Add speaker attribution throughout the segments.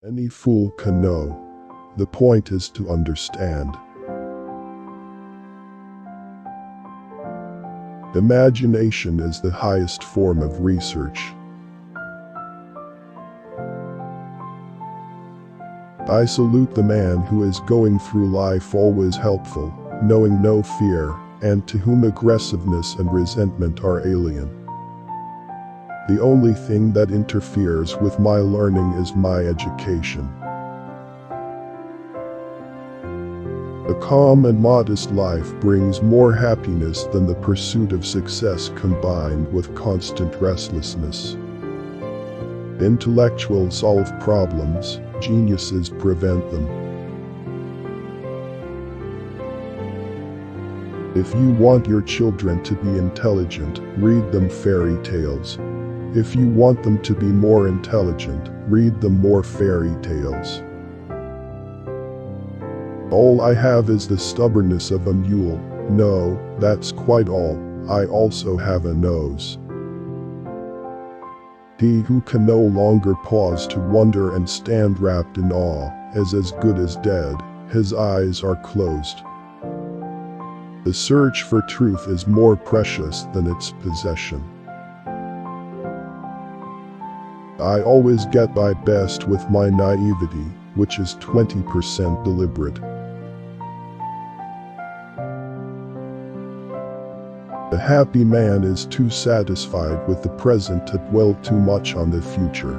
Speaker 1: Any fool can know. The point is to understand. Imagination is the highest form of research. I salute the man who is going through life always helpful, knowing no fear, and to whom aggressiveness and resentment are alien. The only thing that interferes with my learning is my education. A calm and modest life brings more happiness than the pursuit of success combined with constant restlessness. Intellectuals solve problems, geniuses prevent them. If you want your children to be intelligent, read them fairy tales. If you want them to be more intelligent, read them more fairy tales. All I have is the stubbornness of a mule. No, that's quite all. I also have a nose. He who can no longer pause to wonder and stand wrapped in awe is as good as dead. His eyes are closed. The search for truth is more precious than its possession. I always get by best with my naivety, which is 20% deliberate. The happy man is too satisfied with the present to dwell too much on the future.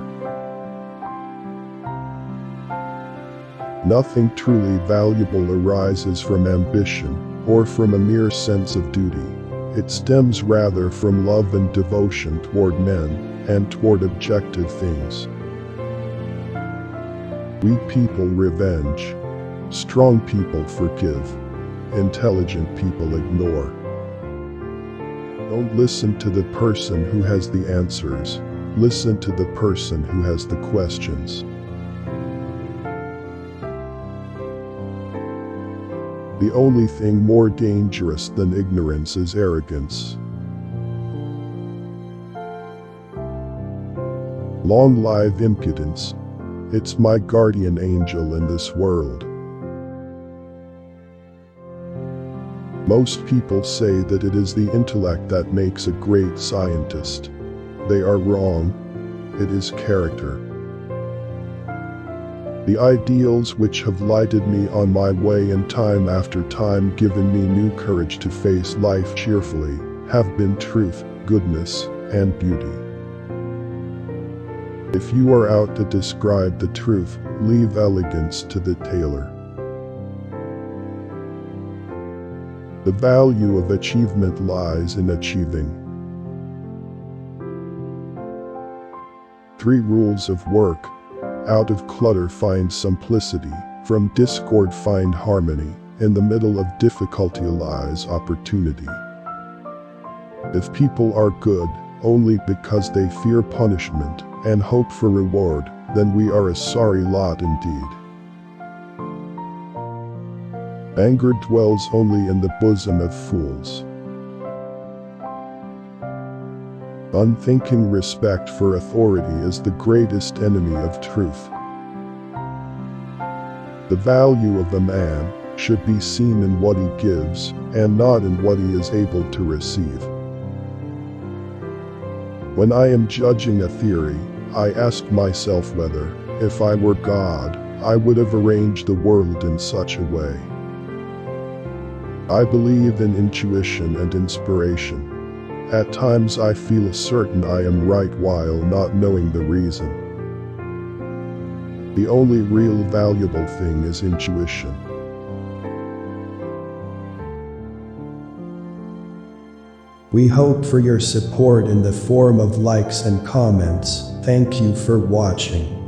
Speaker 1: Nothing truly valuable arises from ambition, or from a mere sense of duty. It stems rather from love and devotion toward men, and toward objective things. Weak people revenge. Strong people forgive. Intelligent people ignore. Don't listen to the person who has the answers. Listen to the person who has the questions. The only thing more dangerous than ignorance is arrogance. Long live impudence. It's my guardian angel in this world. Most people say that it is the intellect that makes a great scientist. They are wrong. It is character. The ideals which have lighted me on my way and time after time given me new courage to face life cheerfully have been truth, goodness, and beauty. If you are out to describe the truth, leave elegance to the tailor. The value of achievement lies in achieving. 3 rules of work. Out of clutter find simplicity, from discord find harmony, in the middle of difficulty lies opportunity. If people are good only because they fear punishment and hope for reward, then we are a sorry lot indeed. Anger dwells only in the bosom of fools. Unthinking respect for authority is the greatest enemy of truth. The value of a man should be seen in what he gives, and not in what he is able to receive. When I am judging a theory, I ask myself whether, if I were God, I would have arranged the world in such a way. I believe in intuition and inspiration. At times I feel certain I am right while not knowing the reason. The only real valuable thing is intuition.
Speaker 2: We hope for your support in the form of likes and comments. Thank you for watching.